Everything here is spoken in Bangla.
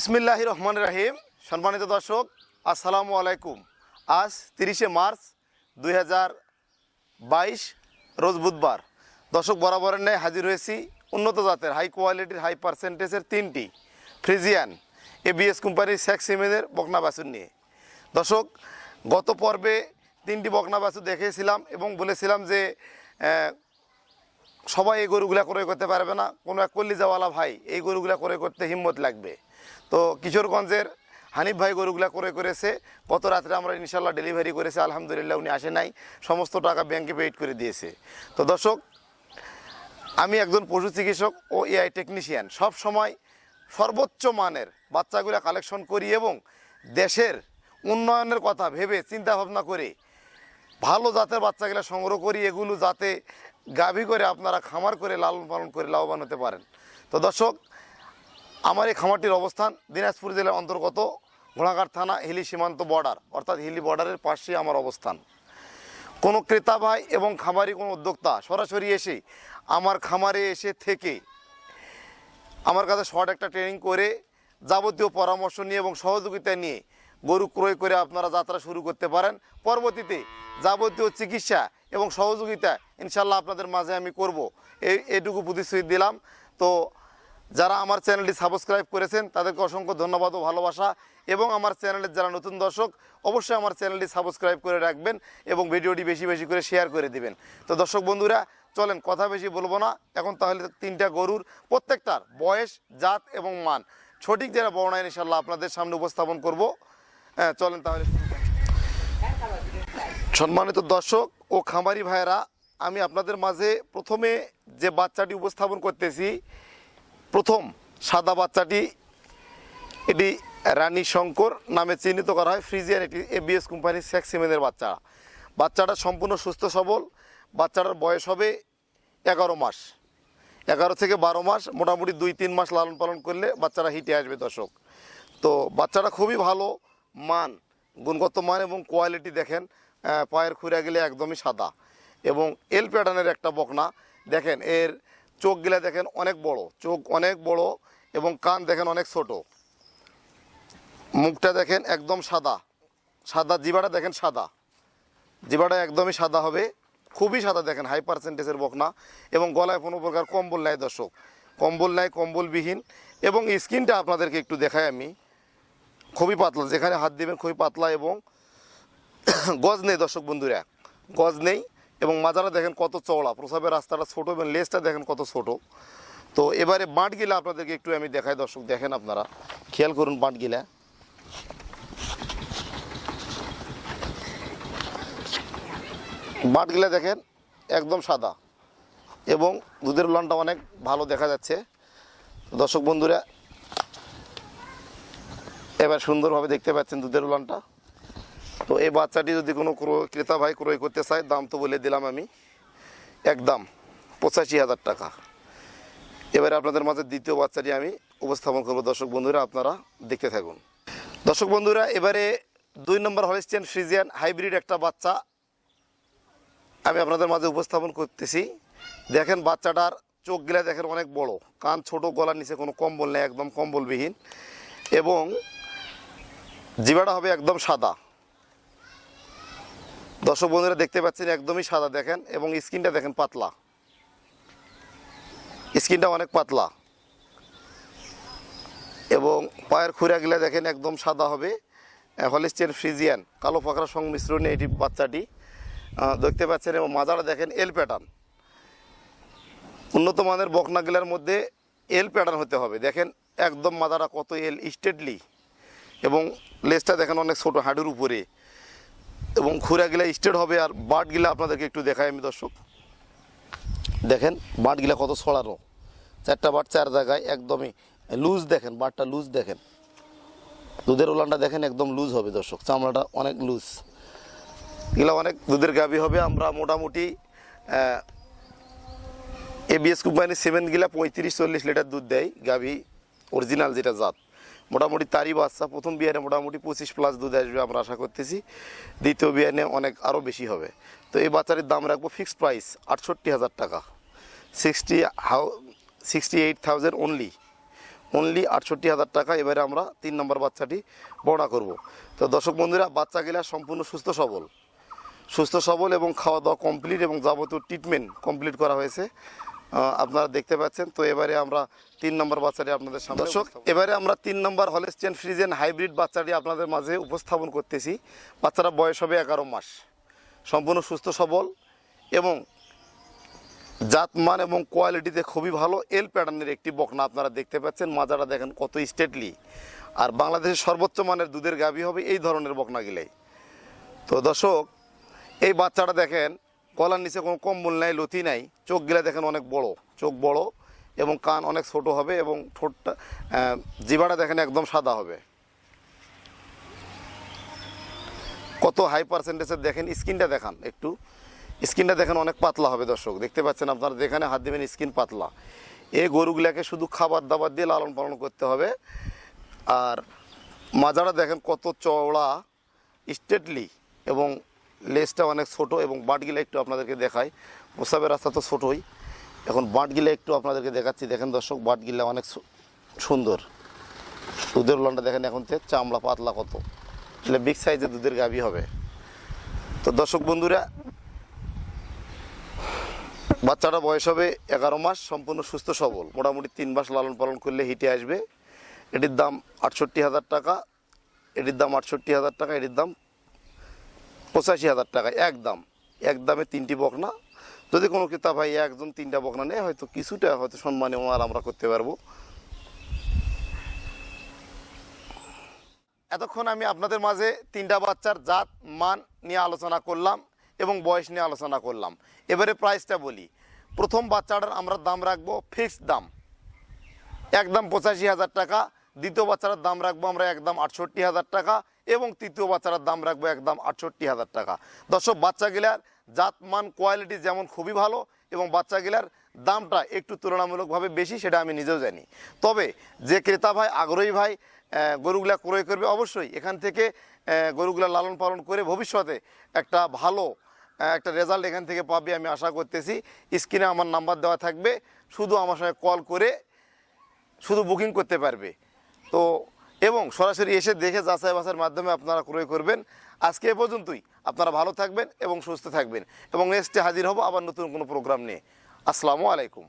বিসমিল্লাহির রহমানির রহিম। সম্মানিত দর্শক, আসসালামু আলাইকুম। আজ 30শে মার্চ 2022 রোজ বুধবার। দর্শক, বরাবরের ন্যায় হাজির হয়েছি উন্নত জাতের হাই কোয়ালিটির হাই পার্সেন্টেজের 3টি ফ্রিজিয়ান এবিএস কোম্পানির সেক্স সিমেনের বকনা বাছুর নিয়ে। দর্শক, গত পর্বে 3টি বকনা বাছুর দেখিয়েছিলাম এবং বলেছিলাম যে সবাই এই গরুগুলা ক্রয় করতে পারবে না, কোনো এক কল্লিজাওয়ালা ভাই এই গরুগুলা ক্রয় করতে হিম্মত লাগবে। তো কিশোরগঞ্জের হানিফ ভাই গরুগুলা ক্রয় করেছে। গত রাত্রে আমরা ইনশাল্লাহ ডেলিভারি করেছি, আলহামদুলিল্লাহ উনি আসে নাই, সমস্ত টাকা ব্যাংকে পেইড করে দিয়েছে। তো দর্শক, আমি একজন পশু চিকিৎসক ও এআই টেকনিশিয়ান, সব সময় সর্বোচ্চ মানের বাচ্চাগুলা কালেকশন করি এবং দেশের উন্নয়নের কথা ভেবে চিন্তা ভাবনা করে ভালো জাতের বাচ্চাগুলো সংগ্রহ করি, এগুলো যাতে গাভী করে আপনারা খামার করে লালন পালন করে লাভবান হতে পারেন। তো দর্শক, আমার এই খামারটির অবস্থান দিনাজপুর জেলার অন্তর্গত ঘোড়াঘাট থানা হিলি সীমান্ত বর্ডার, অর্থাৎ হিলি বর্ডারের পাশেই আমার অবস্থান। কোনো ক্রেতা ভাই এবং খামারি কোনো উদ্যোক্তা সরাসরি এসে আমার খামারে এসে থেকে আমার কাছে শর্ট একটা ট্রেনিং করে যাবতীয় পরামর্শ নিয়ে এবং সহযোগিতা নিয়ে গরু ক্রয় করে আপনারা যাত্রা শুরু করতে পারেন। পরবর্তীতে যাবতীয় চিকিৎসা এবং সহযোগিতা ইনশাল্লাহ আপনাদের মাঝে আমি করব, এইটুকু প্রতিশ্রুতি দিলাম। তো যারা আমার চ্যানেলটি সাবস্ক্রাইব করেছেন তাদেরকে অসংখ্য ধন্যবাদ ও ভালোবাসা, এবং আমার চ্যানেলের যারা নতুন দর্শক অবশ্যই আমার চ্যানেলটি সাবস্ক্রাইব করে রাখবেন এবং ভিডিওটি বেশি বেশি করে শেয়ার করে দিবেন। তো দর্শক বন্ধুরা, চলেন কথা বেশি বলবো না, এখন তাহলে 3টা গরুর প্রত্যেকটার বয়স, জাত এবং মান সঠিক যারা বর্ণনা ইনশাল্লাহ আপনাদের সামনে উপস্থাপন করব। চলেন তাহলে। সম্মানিত দর্শক ও খামারি ভাইয়েরা, আমি আপনাদের মাঝে প্রথমে যে বাচ্চাটি উপস্থাপন করতেছি, প্রথম সাদা বাচ্চাটি, এটি রানী শঙ্কর নামে চিহ্নিত করা হয়। ফ্রিজিয়ান এটি এবিএস কোম্পানির সেক্স সিমেনের বাচ্চা। বাচ্চাটা সম্পূর্ণ সুস্থ সবল। বাচ্চাটার বয়স হবে 11 মাস, 11 থেকে 12 মাস, মোটামুটি 2-3 মাস লালন পালন করলে বাচ্চারা হিটে আসবে দর্শক। তো বাচ্চাটা খুবই ভালো মান, গুণগত মান এবং কোয়ালিটি দেখেন। পায়ের খুঁড়া গেলে একদমই সাদা এবং এল প্যাটার্নের একটা বকনা। দেখেন এর চোখগুলা দেখেন অনেক বড়, চোখ অনেক বড় এবং কান দেখেন অনেক ছোট। মুখটা দেখেন একদম সাদা, সাদা জিবাটা দেখেন সাদা, জিবাটা একদমই সাদা হবে, খুবই সাদা দেখেন, হাই পার্সেন্টেজের বকনা। এবং গলায় কোনো প্রকার কম্বল নাই দর্শক, কম্বল নাই, কম্বলবিহীন। এবং স্কিনটা আপনাদেরকে একটু দেখাই আমি, খুবই পাতলা, যেখানে হাত দিবেন খুবই পাতলা এবং গজ নেই দর্শক বন্ধুরা, গজ নেই। এবং মাজারা দেখেন কত চওড়া, প্রসাবের রাস্তাটা ছোটো এবং লেজটা দেখেন কত ছোট। তো এবারে বাঁটগিলা আপনাদেরকে একটু আমি দেখাই দর্শক, দেখেন আপনারা খেয়াল করুন বাঁটগিলা। বাঁটগিলা দেখেন একদম সাদা এবং দুধের উলানটা অনেক ভালো দেখা যাচ্ছে দর্শক বন্ধুরা। এবার সুন্দরভাবে দেখতে পাচ্ছেন দুধের উলানটা। তো এই বাচ্চাটি যদি কোনো ক্রেতা ভাই ক্রয় করতে চায়, দাম তো বলে দিলাম আমি, একদম 85,000 টাকা। এবারে আপনাদের মাঝে দ্বিতীয় বাচ্চাটি আমি উপস্থাপন করবো দর্শক বন্ধুরা, আপনারা দেখতে থাকুন। দর্শক বন্ধুরা, এবারে 2 নম্বর হলিস্টিয়ান ফ্রিজিয়ান হাইব্রিড একটা বাচ্চা আমি আপনাদের মাঝে উপস্থাপন করতেছি। দেখেন বাচ্চাটার চোখগুলা দেখেন অনেক বড়, কান ছোট, গলার নিচে কোনো কম্বল নেই, একদম কম্বলবিহীন। এবং জিবাটা হবে একদম সাদা দর্শক বন্ধুরা, দেখতে পাচ্ছেন একদমই সাদা দেখেন। এবং স্কিনটা দেখেন পাতলা, স্কিনটা অনেক পাতলা। এবং পায়ের খুঁড়াগুলা দেখেন একদম সাদা হবে। হলিস্টিয়ান ফ্রিজিয়ান কালো পাকড়া সংমিশ্রণে এটি বাচ্চাটি দেখতে পাচ্ছেন। এবং মাজাটা দেখেন এল প্যাটার্ন, উন্নত মানের বকনাগুলার মধ্যে এল প্যাটার্ন হতে হবে। দেখেন একদম মাজাটা কত এল স্টেটলি, এবং লেজটা দেখেন অনেক ছোট হাঁটুর উপরে, এবং খুঁড়াগুলা স্টেট হবে। আর বাটগুলা আপনাদেরকে একটু দেখাই আমি দর্শক, দেখেন বাটগুলা কত ছড়ানো, 4টা বাট 4 জায়গায়, একদমই লুজ দেখেন, বাটটা লুজ দেখেন, দুধের উলানটা দেখেন একদম লুজ হবে দর্শক, চামড়াটা অনেক লুজ, এগুলো অনেক দুধের গাভী হবে। আমরা মোটামুটি এবিএস কোম্পানির সিমেন্টগুলা 35-40 লিটার দুধ দেয় গাভী, অরিজিনাল যেটা জাত। মোটামুটি তারই বাচ্চা প্রথম বিয়ানে মোটামুটি 25+ দুধ আসবে আমরা আশা করতেছি, দ্বিতীয় বিয়ানে অনেক আরও বেশি হবে। তো এই বাচ্চাটির দাম রাখবো ফিক্সড প্রাইস 68,000 টাকা, 68,000 অনলি। অনলি 68,000 টাকা। এবারে আমরা 3 নম্বর বাচ্চাটি বড়া করব। তো দর্শক বন্ধুরা, বাচ্চাগুলা সম্পূর্ণ সুস্থ সবল এবং খাওয়া দাওয়া কমপ্লিট এবং যাবতীয় ট্রিটমেন্ট কমপ্লিট করা হয়েছে, আপনারা দেখতে পাচ্ছেন। তো এবারে আমরা 3 নম্বর বাচ্চাটি আপনাদের সামনে দর্শক, এবারে আমরা 3 নম্বর হলস্টিয়ান ফ্রিজিয়ান হাইব্রিড বাচ্চাটি আপনাদের মাঝে উপস্থাপন করতেছি। বাচ্চারা বয়স হবে 11 মাস, সম্পূর্ণ সুস্থ সবল এবং জাতমান এবং কোয়ালিটিতে খুবই ভালো এল প্যাটার্নের একটি বকনা আপনারা দেখতে পাচ্ছেন। মাজাটা দেখেন কত স্টেটলি, আর বাংলাদেশের সর্বোচ্চ মানের দুধের গাভী হবে এই ধরনের বকনাগুলাই। তো দর্শক, এই বাচ্চাটা দেখেন গলার নিচে কোনো কম্বল নাই, লতি নাই, চোখগুলা দেখেন অনেক বড়, চোখ বড় এবং কান অনেক ছোট হবে এবং ঠোঁটটা জিভাটা দেখেন একদম সাদা হবে। কত হাই পার্সেন্টেজের দেখেন, স্কিনটা দেখান একটু, স্কিনটা দেখেন অনেক পাতলা হবে। দর্শক দেখতে পাচ্ছেন আপনারা, যেখানে হাত দেবেন স্কিন পাতলা। এই গরুগুলাকে শুধু খাবার দাবার দিয়ে লালন পালন করতে হবে। আর মাজাটা দেখেন কত চওড়া স্টেটলি এবং লেজটা অনেক ছোট এবং বাটগুলা একটু আপনাদেরকে দেখাই। প্রসাবের রাস্তা তো ছোটোই, এখন বাটগুলা একটু আপনাদেরকে দেখাচ্ছি। দেখেন দর্শক, বাটগুলা অনেক সুন্দর। দুধের লন্ডা দেখেন এখন চামড়া পাতলা কত, তাহলে বিগ সাইজের দুধের গাভী হবে। তো দর্শক বন্ধুরা, বাচ্চাটা বয়স হবে 11 মাস, সম্পূর্ণ সুস্থ সবল, মোটামুটি 3 মাস লালন পালন করলে হিটে আসবে। এটির দাম 68,000 টাকা, এটির দাম 68,000 টাকা, এটির দাম 85,000 টাকা। একদমে 3টি বকনা। যদি কোনো ক্রেতা ভাই একজন 3টা বকনা নেয়, হয়তো কিছুটা হয়তো সম্মানে ওনার আমরা করতে পারবো। এতক্ষণ আমি আপনাদের মাঝে 3টা বাচ্চার জাত মান নিয়ে আলোচনা করলাম এবং বয়স নিয়ে আলোচনা করলাম। এবারে প্রাইসটা বলি। প্রথম বাচ্চাটার আমরা দাম রাখবো ফিক্সড দাম, একদম 85,000 টাকা। দ্বিতীয় বাচ্চাটার দাম রাখবো আমরা একদম 68,000 টাকা এবং তৃতীয় বাচ্চাটার দাম রাখবো একদম 68,000 টাকা। দর্শক, বাচ্চাগুলার জাতমান কোয়ালিটি যেমন খুবই ভালো এবং বাচ্চাগুলার দামটা একটু তুলনামূলকভাবে বেশি, সেটা আমি নিজেও জানি। তবে যে ক্রেতা ভাই, আগ্রহী ভাই গরুগুলা ক্রয় করবে, অবশ্যই এখান থেকে গরুগুলা লালন পালন করে ভবিষ্যতে একটা ভালো একটা রেজাল্ট এখান থেকে পাবে আমি আশা করতেছি। স্ক্রিনে আমার নাম্বার দেওয়া থাকবে, শুধু আমার সঙ্গে কল করে শুধু বুকিং করতে পারবে। তো এবং সরাসরি এসে দেখে যাচাই বাছাইয়ের মাধ্যমে আপনারা ক্রয় করবেন। আজকে এ পর্যন্তই। আপনারা ভালো থাকবেন এবং সুস্থ থাকবেন এবং নেক্সটে হাজির হব আবার নতুন কোনো প্রোগ্রাম নিয়ে। আসসালামু আলাইকুম।